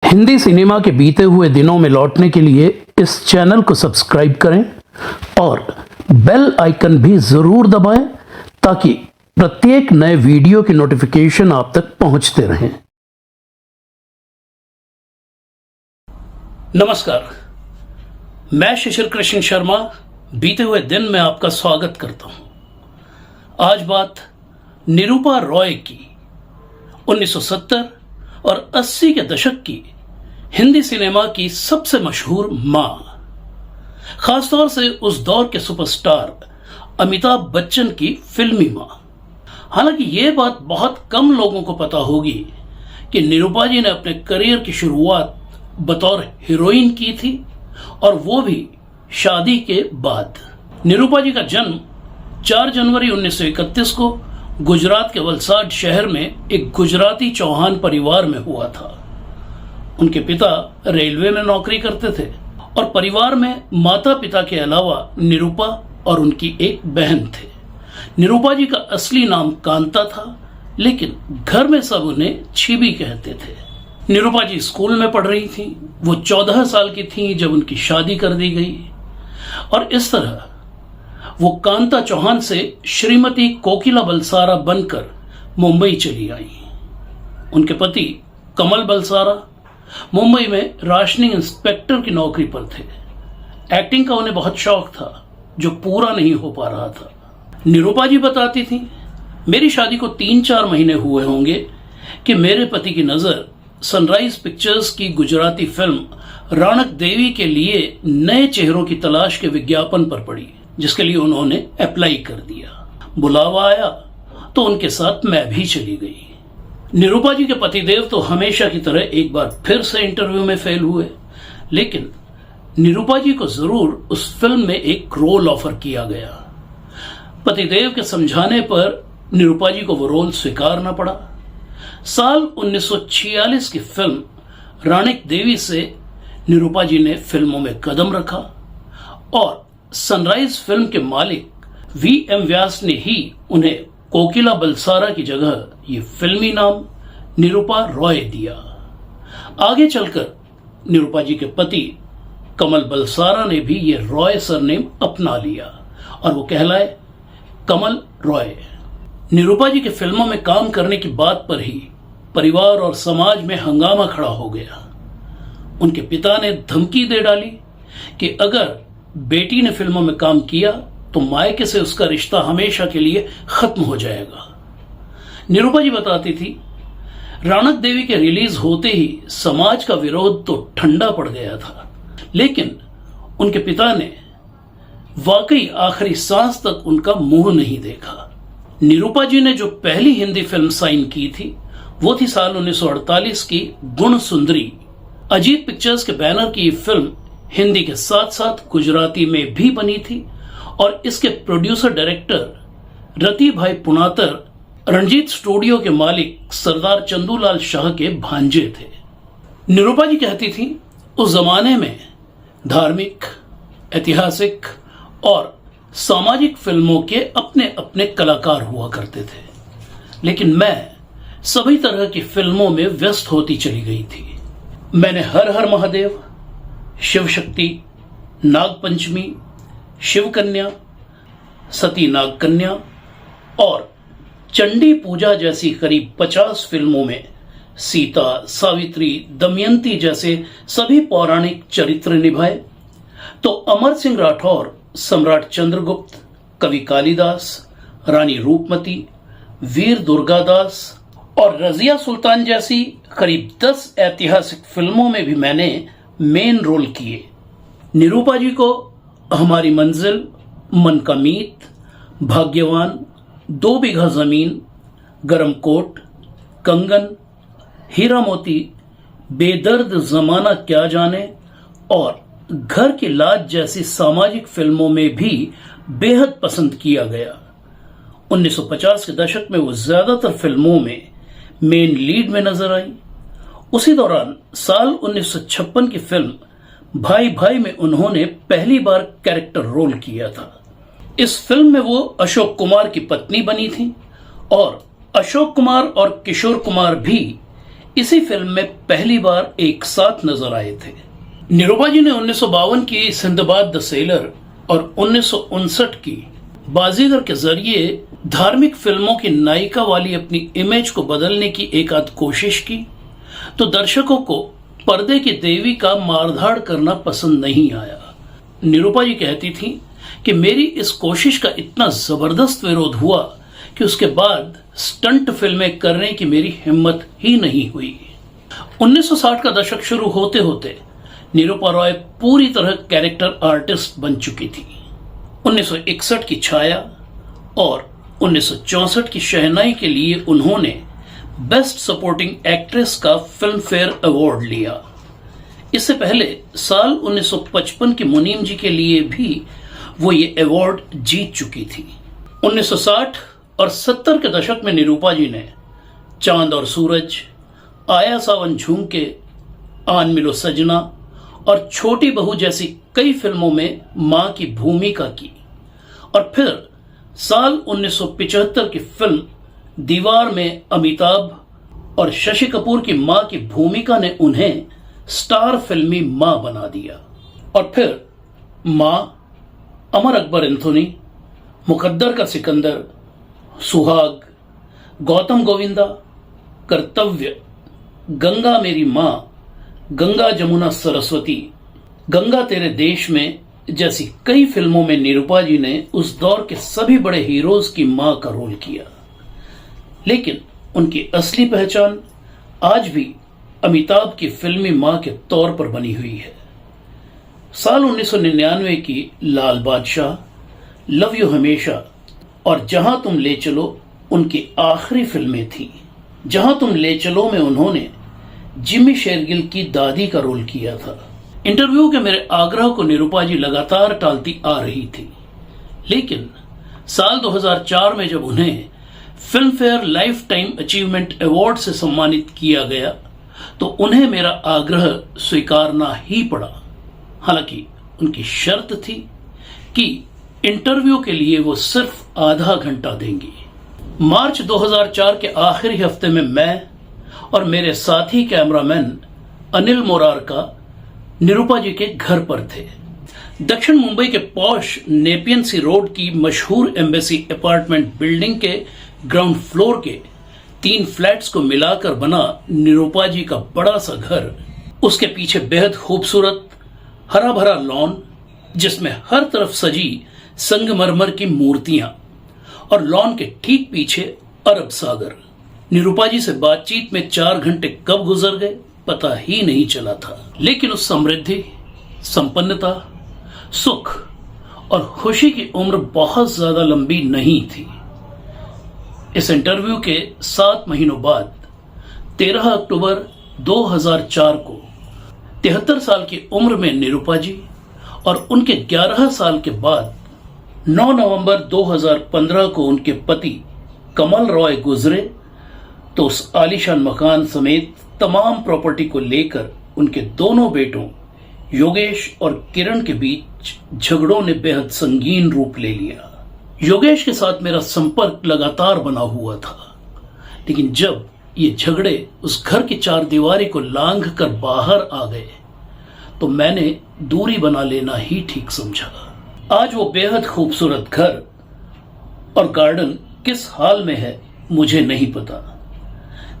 Hindi cinema के बीते हुए दिनों में लौटने के लिए इस चैनल को सब्सक्राइब करें और बेल आइकन भी जरूर दबाएं ताकि प्रत्येक नए वीडियो की नोटिफिकेशन आप तक पहुंचते रहें। नमस्कार, मैं शिशिर कृष्ण शर्मा बीते हुए दिन में आपका स्वागत करता हूं। आज बात निरूपा रॉय की 1970 और 80 के दशक की हिंदी सिनेमा की सबसे मशहूर मां, खासतौर से उस दौर के सुपरस्टार अमिताभ बच्चन की फिल्मी मां। हालांकि यह बात बहुत कम लोगों को पता होगी कि निरूपा जी ने अपने करियर की शुरुआत बतौर हीरोइन की थी, और वो भी शादी के बाद। निरूपा जी का जन्म 4 जनवरी 1931 को गुजरात के वलसाड शहर में एक गुजराती चौहान परिवार में हुआ था। उनके पिता रेलवे में नौकरी करते थे और परिवार में माता पिता के अलावा निरूपा और उनकी एक बहन थे। निरूपा जी का असली नाम कांता था, लेकिन घर में सब उन्हें छिबी कहते थे। निरूपा जी स्कूल में पढ़ रही थी। वो 14 साल की थी जब उनकी शादी कर दी गई, और इस तरह वो कांता चौहान से श्रीमती कोकिला बलसारा बनकर मुंबई चली आई। उनके पति कमल बलसारा मुंबई में राशनिंग इंस्पेक्टर की नौकरी पर थे। एक्टिंग का उन्हें बहुत शौक था, जो पूरा नहीं हो पा रहा था। निरूपा जी बताती थी, मेरी शादी को 3-4 महीने हुए होंगे कि मेरे पति की नजर सनराइज पिक्चर्स की गुजराती फिल्म राणक देवी के लिए नए चेहरों की तलाश के विज्ञापन पर पड़ी, जिसके लिए उन्होंने अप्लाई कर दिया। बुलावा आया तो उनके साथ मैं भी चली गई। निरूपा जी के पतिदेव तो हमेशा की तरह एक बार फिर से इंटरव्यू में फेल हुए, लेकिन निरूपा जी को जरूर उस फिल्म में एक रोल ऑफर किया गया। पतिदेव के समझाने पर निरूपा जी को वो रोल स्वीकारना पड़ा। साल 1946 की फिल्म राणक देवी से निरूपा जी ने फिल्मों में कदम रखा, और सनराइज फिल्म के मालिक V.M. व्यास ने ही उन्हें कोकिला बलसारा की जगह ये फिल्मी नाम निरूपा रॉय दिया। आगे चलकर निरूपा जी के पति कमल बलसारा ने भी ये रॉय सरनेम अपना लिया, और वो कहलाए कमल रॉय। निरूपा जी के फिल्मों में काम करने की बात पर ही परिवार और समाज में हंगामा खड़ा हो गया। उनके पिता ने धमकी दे डाली कि अगर बेटी ने फिल्मों में काम किया तो मायके से उसका रिश्ता हमेशा के लिए खत्म हो जाएगा। निरूपा जी बताती थी, राणक देवी के रिलीज होते ही समाज का विरोध तो ठंडा पड़ गया था, लेकिन उनके पिता ने वाकई आखिरी सांस तक उनका मुंह नहीं देखा। निरूपा जी ने जो पहली हिंदी फिल्म साइन की थी वो थी साल 1948 की गुण सुंदरी। अजीत पिक्चर्स के बैनर की ये फिल्म हिंदी के साथ साथ गुजराती में भी बनी थी, और इसके प्रोड्यूसर डायरेक्टर रति भाई पुनातर रणजीत स्टूडियो के मालिक सरदार चंदूलाल शाह के भांजे थे। निरूपा जी कहती थी, उस जमाने में धार्मिक, ऐतिहासिक और सामाजिक फिल्मों के अपने अपने कलाकार हुआ करते थे, लेकिन मैं सभी तरह की फिल्मों में व्यस्त होती चली गई थी। मैंने हर हर महादेव, शिव शक्ति, नागपंचमी, शिव कन्या, सती नाग कन्या और चंडी पूजा जैसी करीब 50 फिल्मों में सीता, सावित्री, दमयंती जैसे सभी पौराणिक चरित्र निभाए, तो अमर सिंह राठौर, सम्राट चंद्रगुप्त, कवि कालिदास, रानी रूपमती, वीर दुर्गादास और रजिया सुल्तान जैसी करीब 10 ऐतिहासिक फिल्मों में भी मैंने मेन रोल किए। निरूपा जी को हमारी मंजिल, मन का मीत, भाग्यवान, 2 बीघा जमीन, गरम कोट, कंगन, हीरा मोती, बेदर्द जमाना क्या जाने और घर की लाज जैसी सामाजिक फिल्मों में भी बेहद पसंद किया गया। 1950 के दशक में वो ज्यादातर फिल्मों में मेन लीड में नजर आई। उसी दौरान साल 1956 की फिल्म भाई भाई में उन्होंने पहली बार कैरेक्टर रोल किया था। इस फिल्म में वो अशोक कुमार की पत्नी बनी थी, और अशोक कुमार और किशोर कुमार भी इसी फिल्म में पहली बार एक साथ नजर आए थे। निरूपा जी ने 1952 की सिंदबाद द सेलर और 1959 की बाजीगर के जरिए धार्मिक फिल्मों की नायिका वाली अपनी इमेज को बदलने की एक आध कोशिश की, तो दर्शकों को पर्दे की देवी का मारधाड़ करना पसंद नहीं आया। निरूपा जी कहती थी कि मेरी इस कोशिश का इतना जबरदस्त विरोध हुआ कि उसके बाद स्टंट फिल्में करने की मेरी हिम्मत ही नहीं हुई। 1960 का दशक शुरू होते होते निरूपा रॉय पूरी तरह कैरेक्टर आर्टिस्ट बन चुकी थी। 1961 की छाया और 1964 की शहनाई के लिए उन्होंने बेस्ट सपोर्टिंग एक्ट्रेस का फिल्म फेयर अवार्ड लिया। इससे पहले साल 1955 की मुनीम जी के लिए भी वो ये अवार्ड जीत चुकी थी। 1960 और 70 के दशक में निरूपा जी ने चांद और सूरज, आया सावन झूमके, आन मिलो सजना और छोटी बहू जैसी कई फिल्मों में मां की भूमिका की और फिर साल 1975 की फिल्म दीवार में अमिताभ और शशि कपूर की मां की भूमिका ने उन्हें स्टार फिल्मी मां बना दिया। और फिर मां, अमर अकबर एंथोनी, मुकद्दर का सिकंदर, सुहाग, गौतम गोविंदा, कर्तव्य, गंगा मेरी मां, गंगा जमुना सरस्वती, गंगा तेरे देश में जैसी कई फिल्मों में निरूपा जी ने उस दौर के सभी बड़े हीरोज की मां का रोल किया। लेकिन उनकी असली पहचान आज भी अमिताभ की फिल्मी मां के तौर पर बनी हुई है। साल 1999 की लाल बादशाह, लव यू हमेशा और जहां तुम ले चलो उनकी आखिरी फिल्में थी। जहां तुम ले चलो में उन्होंने जिमी शेरगिल की दादी का रोल किया था। इंटरव्यू के मेरे आग्रह को निरूपा जी लगातार टालती आ रही थी, लेकिन साल 2004 में जब उन्हें film fair life time achievement award से सम्मानित किया गया तो उन्हें मेरा आग्रह स्वीकारना ही पड़ा। हालांकि उनकी शर्त थी कि इंटरव्यू के लिए वो सिर्फ आधा घंटा देंगी। मार्च 2004 के आखिरी हफ्ते में मैं और मेरे साथी कैमरामैन अनिल मोरारका निरूपा जी के घर पर थे। दक्षिण मुंबई के पॉश नेपियन सी रोड की मशहूर एम्बेसी अपार्टमेंट बिल्डिंग के ग्राउंड फ्लोर के 3 फ्लैट्स को मिलाकर बना निरूपा जी का बड़ा सा घर। उसके पीछे बेहद खूबसूरत हरा भरा लॉन, जिसमें हर तरफ सजी संगमरमर की मूर्तियां और लॉन के ठीक पीछे अरब सागर। निरूपा जी से बातचीत में 4 घंटे कब गुजर गए पता ही नहीं चला था। लेकिन उस समृद्धि, संपन्नता, सुख और खुशी की उम्र बहुत ज्यादा लंबी नहीं थी। इस इंटरव्यू के 7 महीनों बाद 13 अक्टूबर 2004 को 73 साल की उम्र में निरूपा जी और उनके 11 साल के बाद 9 नवंबर 2015 को उनके पति कमल रॉय गुजरे तो उस आलीशान मकान समेत तमाम प्रॉपर्टी को लेकर उनके दोनों बेटों योगेश और किरण के बीच झगड़ों ने बेहद संगीन रूप ले लिया। योगेश के साथ मेरा संपर्क लगातार बना हुआ था, लेकिन जब ये झगड़े उस घर की 4 दीवारी को लांघ कर बाहर आ गए तो मैंने दूरी बना लेना ही ठीक समझा। आज वो बेहद खूबसूरत घर और गार्डन किस हाल में है मुझे नहीं पता,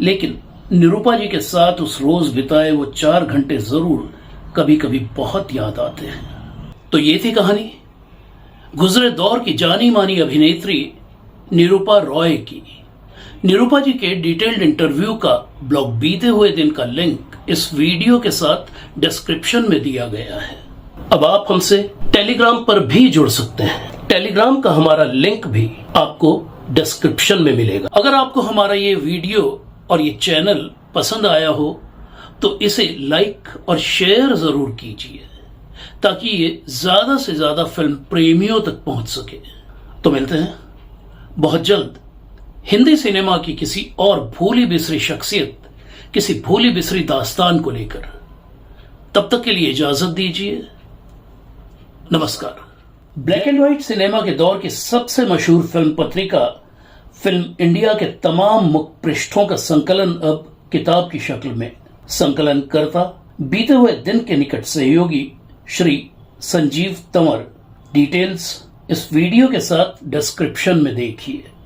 लेकिन निरूपा जी के साथ उस रोज बिताए वो 4 घंटे जरूर कभी कभी बहुत याद आते हैं। तो ये थी कहानी गुजरे दौर की जानी मानी अभिनेत्री निरूपा रॉय की। निरूपा जी के डिटेल्ड इंटरव्यू का ब्लॉग बीते हुए दिन का लिंक इस वीडियो के साथ डिस्क्रिप्शन में दिया गया है। अब आप हमसे टेलीग्राम पर भी जुड़ सकते हैं। टेलीग्राम का हमारा लिंक भी आपको डिस्क्रिप्शन में मिलेगा। अगर आपको हमारा ये वीडियो और ये चैनल पसंद आया हो तो इसे लाइक और शेयर जरूर कीजिए ताकि ये ज्यादा से ज्यादा फिल्म प्रेमियों तक पहुंच सके। तो मिलते हैं बहुत जल्द हिंदी सिनेमा की किसी और भूली बिसरी शख्सियत, किसी भूली बिसरी दास्तान को लेकर। तब तक के लिए इजाजत दीजिए। नमस्कार। ब्लैक एंड व्हाइट सिनेमा के दौर की सबसे मशहूर फिल्म पत्रिका फिल्म इंडिया के तमाम मुख पृष्ठों का संकलन अब किताब की शक्ल में। संकलन करता बीते हुए दिन के निकट सहयोगी श्री संजीव तंवर। डिटेल्स इस वीडियो के साथ डिस्क्रिप्शन में देखिए।